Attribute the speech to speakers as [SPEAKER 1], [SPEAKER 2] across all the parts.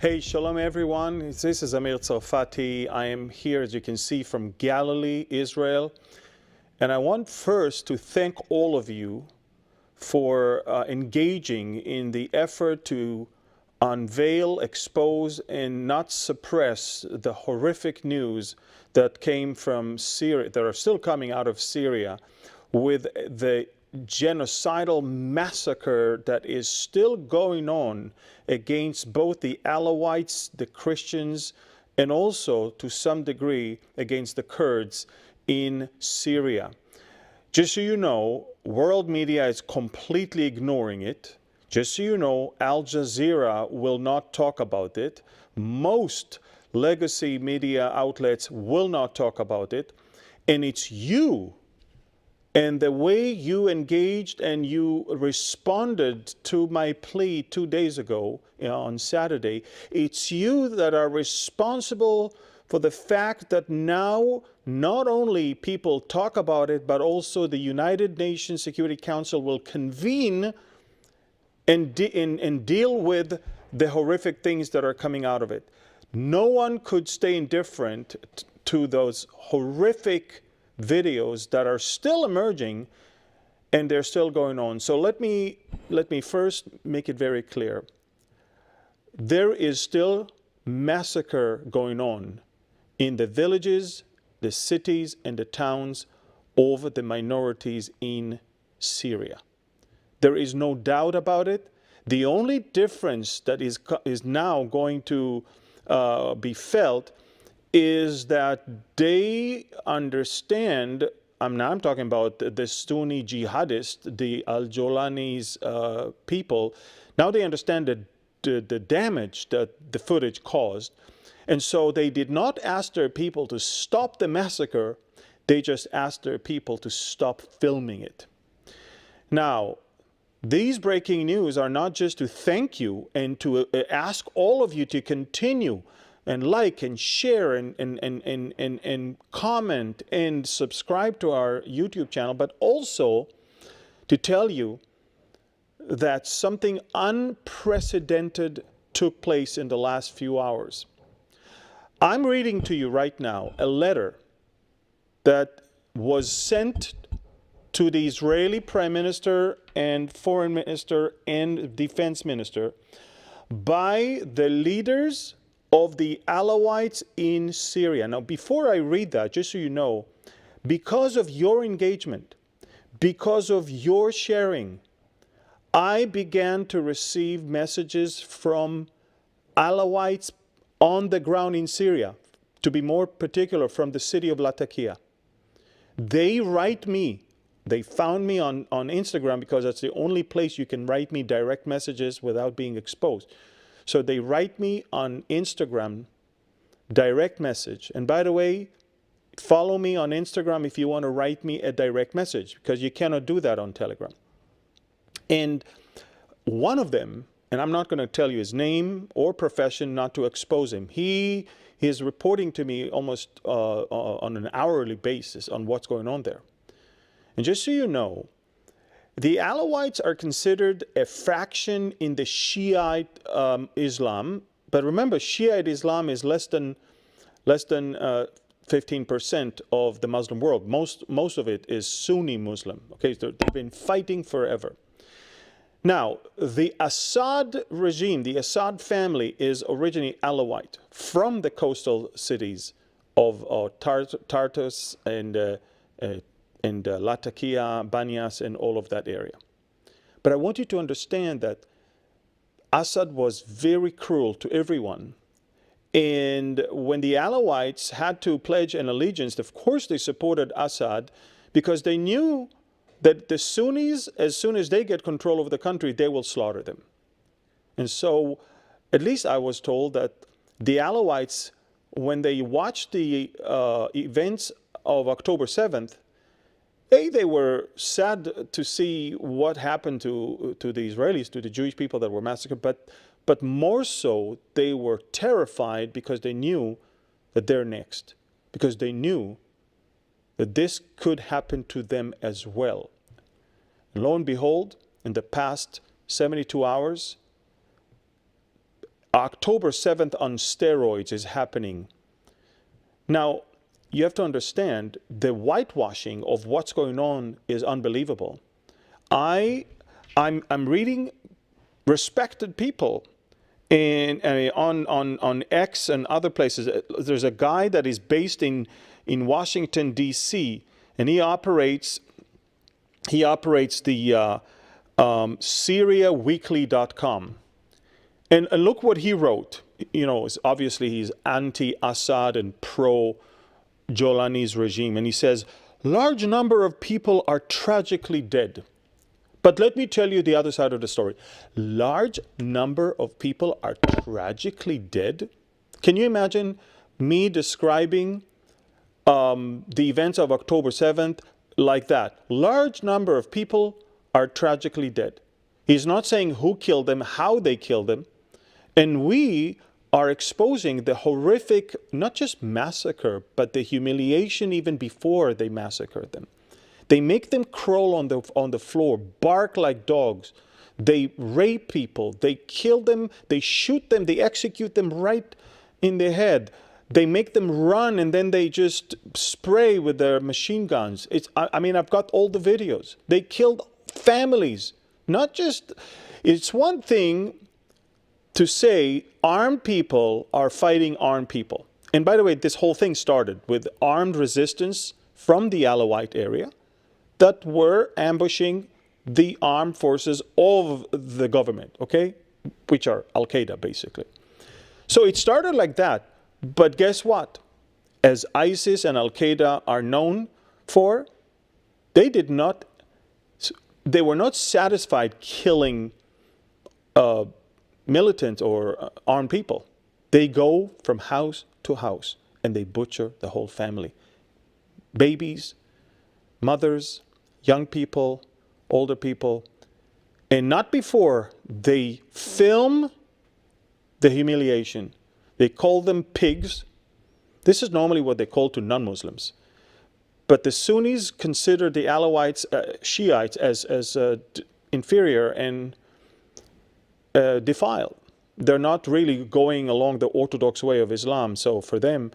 [SPEAKER 1] Hey, shalom everyone. This is Amir Tsarfati. I am here, as you can see, from Galilee, Israel. And I want first to thank all of you for engaging in the effort to unveil, expose, and not suppress the horrific news that came from Syria, that are still coming out of Syria, with the genocidal massacre that is still going on against both the Alawites, the Christians, and also to some degree against the Kurds in Syria. Just so you know, world media is completely ignoring it. Just so you know, Al Jazeera will not talk about it. Most legacy media outlets will not talk about it. And it's you and the way you engaged and you responded to my plea 2 days ago, on Saturday, it's you that are responsible for the fact that now not only people talk about it, but also the United Nations Security Council will convene and deal with the horrific things that are coming out of it. No one could stay indifferent to those horrific videos that are still emerging, and they're still going on. So let me first make it very clear. There is still massacre going on in the villages, the cities, and the towns over the minorities in Syria. There is no doubt about it. The only difference that is now going to be felt is that they understand, I'm talking about the Sunni jihadists, the Al-Jolani's people, now they understand the damage that the footage caused. And so they did not ask their people to stop the massacre, they just asked their people to stop filming it. Now, these breaking news are not just to thank you and to ask all of you to continue and like and share and comment and subscribe to our YouTube channel, but also to tell you that something unprecedented took place in the last few hours. I'm reading to you right now a letter that was sent to the Israeli Prime Minister and Foreign Minister and Defense Minister by the leaders of the Alawites in Syria. Now, before I read that, just so you know, because of your engagement, because of your sharing, I began to receive messages from Alawites on the ground in Syria, to be more particular, from the city of Latakia. They write me. They found me on Instagram because that's the only place you can write me direct messages without being exposed. So they write me on Instagram, direct message. And by the way, follow me on Instagram if you want to write me a direct message, because you cannot do that on Telegram. And one of them, and I'm not going to tell you his name or profession not to expose him, he is reporting to me almost on an hourly basis on what's going on there. And just so you know, the Alawites are considered a fraction in the Shiite Islam, but remember, Shiite Islam is less than 15% of the Muslim world. Most of it is Sunni Muslim. Okay, so they've been fighting forever. Now, the Assad regime, the Assad family, is originally Alawite from the coastal cities of Tartus and Latakia, Banias, and all of that area. But I want you to understand that Assad was very cruel to everyone. And when the Alawites had to pledge an allegiance, of course they supported Assad because they knew that the Sunnis, as soon as they get control over the country, they will slaughter them. And so, at least I was told that the Alawites, when they watched the events of October 7th, they were sad to see what happened to the Israelis, to the Jewish people that were massacred, but more so, they were terrified because they knew that they're next, because they knew that this could happen to them as well. And lo and behold, in the past 72 hours, October 7th on steroids is happening. Now, you have to understand the whitewashing of what's going on is unbelievable. I'm reading respected people on X and other places. There's a guy that is based in Washington, D.C., and he operates the SyriaWeekly.com. And look what he wrote. You know, obviously he's anti-Assad and pro-Jolani's regime. And he says, large number of people are tragically dead. But let me tell you the other side of the story. Large number of people are tragically dead. Can you imagine me describing the events of October 7th like that? Large number of people are tragically dead. He's not saying who killed them, how they killed them. And we are exposing the horrific, not just massacre, but the humiliation even before they massacred them. They make them crawl on the floor, bark like dogs. They rape people. They kill them. They shoot them. They execute them right in the head. They make them run, and then they just spray with their machine guns. I mean, I've got all the videos. They killed families. Not just, it's one thing to say armed people are fighting armed people. And by the way, this whole thing started with armed resistance from the Alawite area that were ambushing the armed forces of the government, okay? Which are Al-Qaeda, basically. So it started like that. But guess what? As ISIS and Al-Qaeda are known for, they were not satisfied killing militant or armed people. They go from house to house and they butcher the whole family. Babies, mothers, young people, older people. And not before they film the humiliation. They call them pigs. This is normally what they call to non-Muslims. But the Sunnis consider the Alawites, Shiites, as inferior and defiled. They're not really going along the orthodox way of Islam. So for them,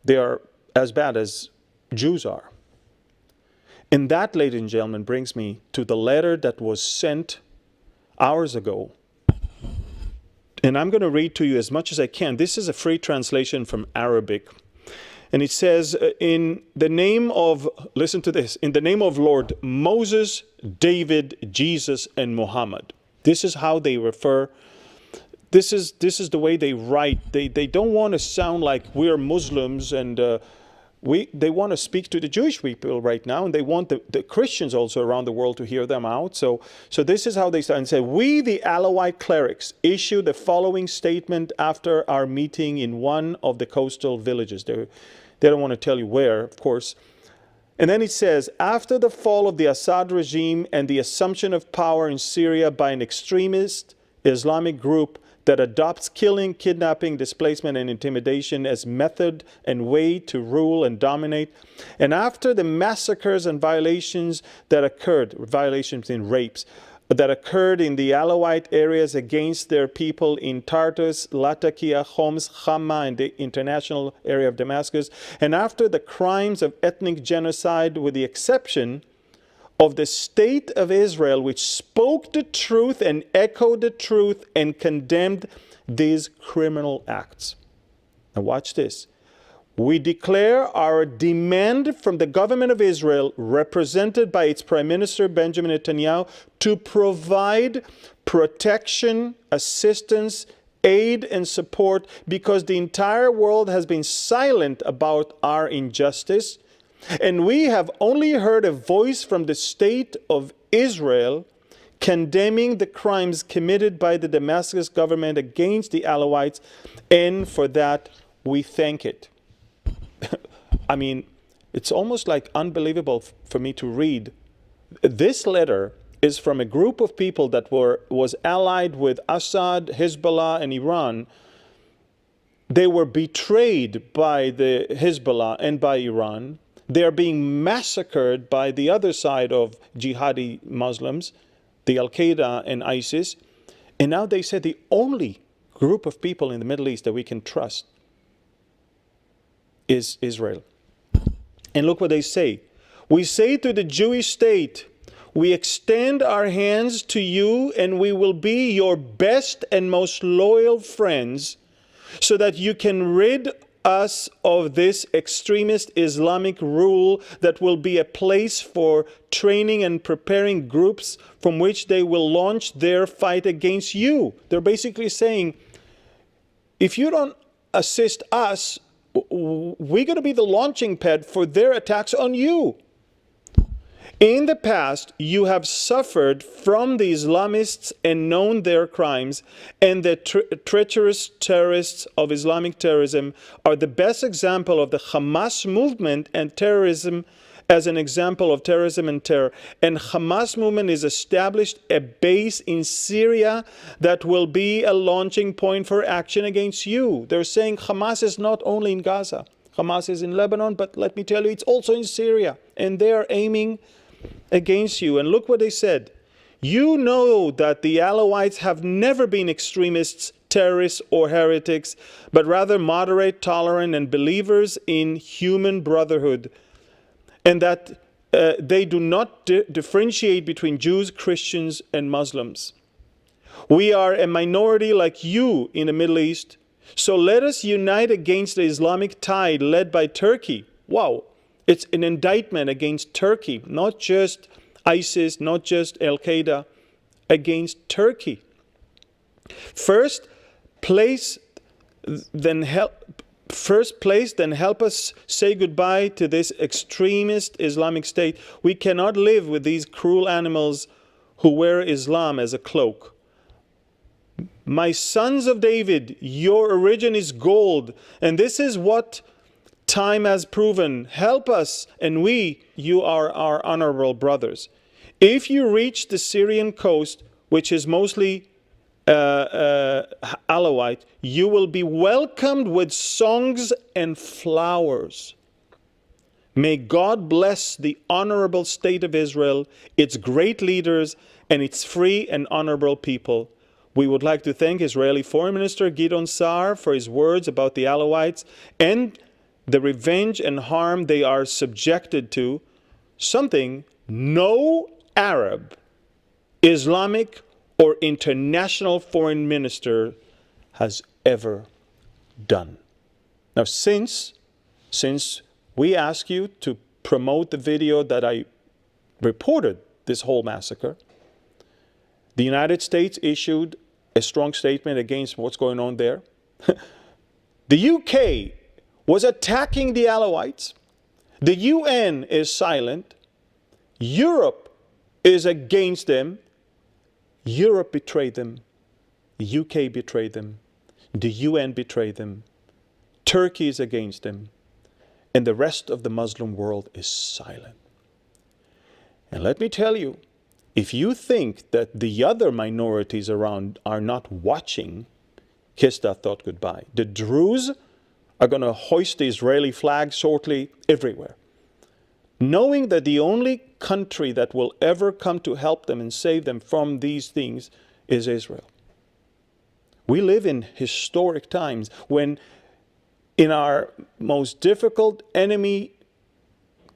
[SPEAKER 1] they are as bad as Jews are. And that, ladies and gentlemen, brings me to the letter that was sent hours ago. And I'm going to read to you as much as I can. This is a free translation from Arabic. And it says, in the name of, listen to this, in the name of Lord Moses, David, Jesus, and Muhammad. This is how they refer. This is the way they write. They don't want to sound like we're Muslims, and they want to speak to the Jewish people right now, and they want the Christians also around the world to hear them out. So this is how they start and say, we, the Alawite clerics, issue the following statement after our meeting in one of the coastal villages. They don't want to tell you where, of course. And then it says, after the fall of the Assad regime and the assumption of power in Syria by an extremist Islamic group that adopts killing, kidnapping, displacement, and intimidation as method and way to rule and dominate, and after the massacres and violations that occurred, violations in rapes, that occurred in the Alawite areas against their people in Tartus, Latakia, Homs, Hama, and the international area of Damascus, and after the crimes of ethnic genocide, with the exception of the state of Israel, which spoke the truth and echoed the truth and condemned these criminal acts. Now watch this. We declare our demand from the government of Israel, represented by its Prime Minister Benjamin Netanyahu, to provide protection, assistance, aid, and support, because the entire world has been silent about our injustice. And we have only heard a voice from the state of Israel condemning the crimes committed by the Damascus government against the Alawites, and for that we thank it. I mean, it's almost like unbelievable for me to read. This letter is from a group of people that was allied with Assad, Hezbollah, and Iran. They were betrayed by the Hezbollah and by Iran. They are being massacred by the other side of jihadi Muslims, the Al-Qaeda and ISIS. And now they said the only group of people in the Middle East that we can trust is Israel. And look what they say. We say to the Jewish state, we extend our hands to you and we will be your best and most loyal friends so that you can rid us of this extremist Islamic rule that will be a place for training and preparing groups from which they will launch their fight against you. They're basically saying, if you don't assist us, we're going to be the launching pad for their attacks on you. In the past, you have suffered from the Islamists and known their crimes, and the treacherous terrorists of Islamic terrorism are the best example of the Hamas movement and terrorism as an example of terrorism and terror. And Hamas movement is established a base in Syria that will be a launching point for action against you. They're saying Hamas is not only in Gaza. Hamas is in Lebanon, but let me tell you, it's also in Syria. And they are aiming against you. And look what they said. You know that the Alawites have never been extremists, terrorists, or heretics, but rather moderate, tolerant, and believers in human brotherhood. And that they do not differentiate between Jews, Christians, and Muslims. We are a minority like you in the Middle East, so let us unite against the Islamic tide led by Turkey. Wow, it's an indictment against Turkey, not just ISIS, not just Al-Qaeda, against Turkey. First place, then help us say goodbye to this extremist Islamic state. We cannot live with these cruel animals who wear Islam as a cloak. My sons of David, your origin is gold, and this is what time has proven. Help us, and you are our honorable brothers. If you reach the Syrian coast, which is mostly Alawite, you will be welcomed with songs and flowers. May God bless the honorable state of Israel, its great leaders, and its free and honorable people. We would like to thank Israeli Foreign Minister Gideon Sa'ar for his words about the Alawites and the revenge and harm they are subjected to, something no Arab, Islamic, or international foreign minister has ever done. Now, since we ask you to promote the video that I reported this whole massacre, the United States issued a strong statement against what's going on there. The UK was attacking the Alawites. The UN is silent. Europe is against them. Europe betrayed them. The UK betrayed them. The UN betrayed them. Turkey is against them. And the rest of the Muslim world is silent. And let me tell you, if you think that the other minorities around are not watching, kiss that thought goodbye. The Druze are going to hoist the Israeli flag shortly everywhere, knowing that the only country that will ever come to help them and save them from these things is Israel. We live in historic times when in our most difficult enemy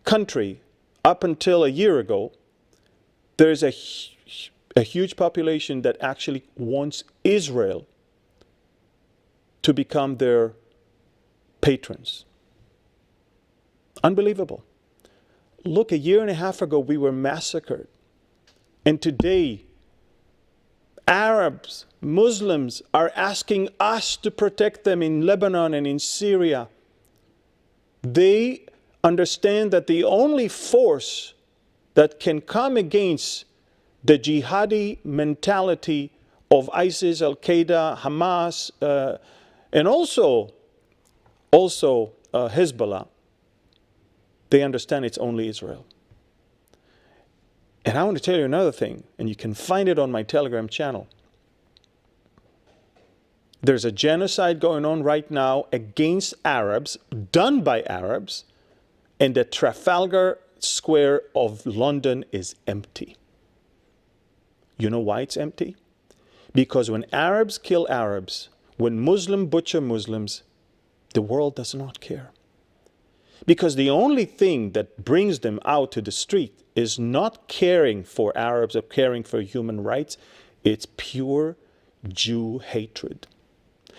[SPEAKER 1] country up until a year ago, there's a huge population that actually wants Israel to become their patrons. Unbelievable. Look, a year and a half ago, we were massacred. And today, Arabs, Muslims are asking us to protect them in Lebanon and in Syria. They understand that the only force that can come against the jihadi mentality of ISIS, Al-Qaeda, Hamas, and also Hezbollah, they understand it's only Israel. And I want to tell you another thing, and you can find it on my Telegram channel. There's a genocide going on right now against Arabs, done by Arabs, and the Trafalgar Square of London is empty. You know why it's empty? Because when Arabs kill Arabs, when Muslims butcher Muslims, the world does not care. Because the only thing that brings them out to the street is not caring for Arabs or caring for human rights. It's pure Jew hatred.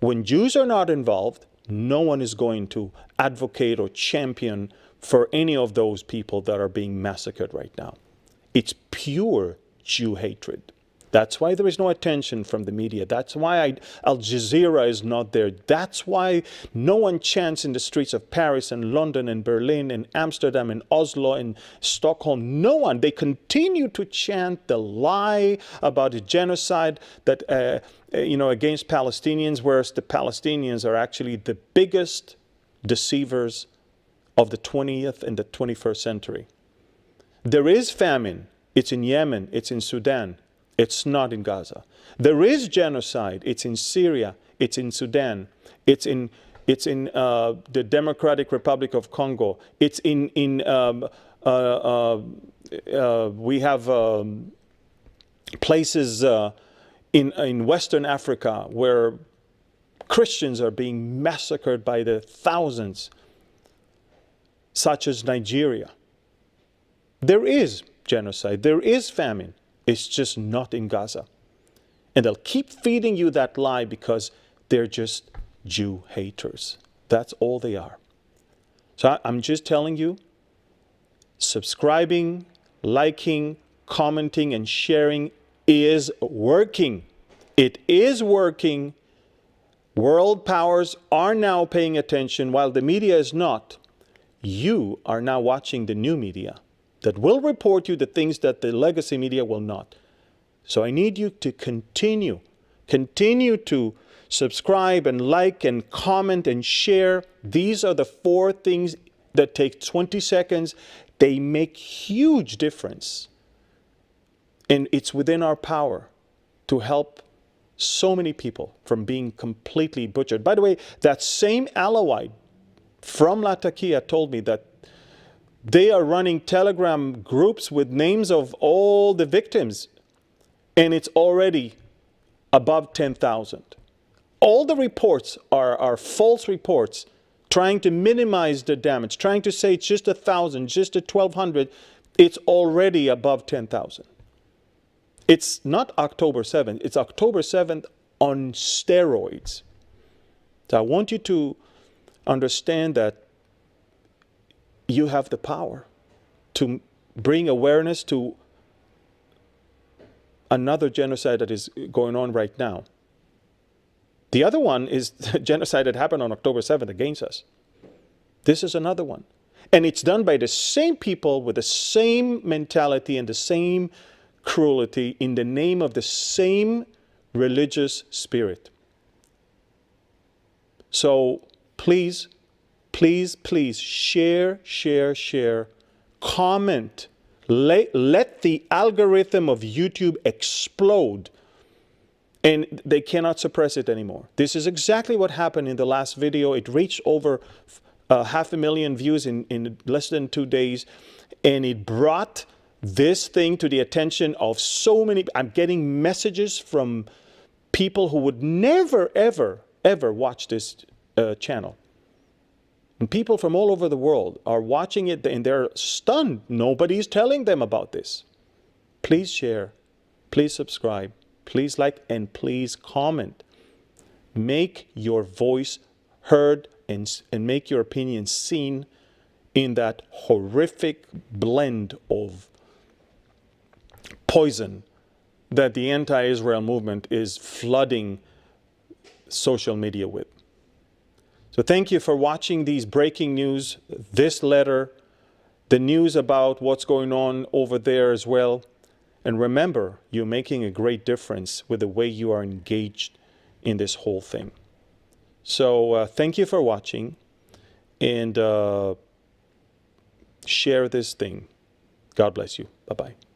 [SPEAKER 1] When Jews are not involved, no one is going to advocate or champion for any of those people that are being massacred right now. It's pure Jew hatred. That's why there is no attention from the media. That's why Al Jazeera is not there. That's why no one chants in the streets of Paris and London and Berlin and Amsterdam and Oslo and Stockholm. No one. They continue to chant the lie about the genocide that against Palestinians, whereas the Palestinians are actually the biggest deceivers of the 20th and the 21st century. There is famine. It's in Yemen. It's in Sudan. It's not in Gaza. There is genocide. It's in Syria. It's in Sudan. It's in the Democratic Republic of Congo. It's we have places in Western Africa where Christians are being massacred by the thousands, such as Nigeria. There is genocide. There is famine. It's just not in Gaza. And they'll keep feeding you that lie because they're just Jew haters. That's all they are. So I'm just telling you, subscribing, liking, commenting, and sharing is working. It is working. World powers are now paying attention while the media is not. You are now watching the new media that will report you the things that the legacy media will not. So I need you to continue to subscribe and like and comment and share. These are the 4 things that take 20 seconds. They make huge difference. And it's within our power to help so many people from being completely butchered. By the way, that same Alawite from Latakia told me that they are running Telegram groups with names of all the victims, and it's already above 10,000. All the reports are false reports, trying to minimize the damage, trying to say it's just 1,000, just 1,200. It's already above 10,000. It's not October 7th. It's October 7th on steroids. So I want you to understand that you have the power to bring awareness to another genocide that is going on right now. The other one is the genocide that happened on October 7th against us. This is another one. And it's done by the same people with the same mentality and the same cruelty in the name of the same religious spirit. So please, please, please share, comment. Let the algorithm of YouTube explode, and they cannot suppress it anymore. This is exactly what happened in the last video. It reached over 500,000 views in less than 2 days, and it brought this thing to the attention of so many. I'm getting messages from people who would never, ever, ever watch this channel. And people from all over the world are watching it and they're stunned. Nobody's telling them about this. Please share, please subscribe, please like, and please comment. Make your voice heard and make your opinion seen in that horrific blend of poison that the anti-Israel movement is flooding social media with. So thank you for watching these breaking news, this letter, the news about what's going on over there as well. And remember, you're making a great difference with the way you are engaged in this whole thing. So thank you for watching, and share this thing. God bless you. Bye-bye.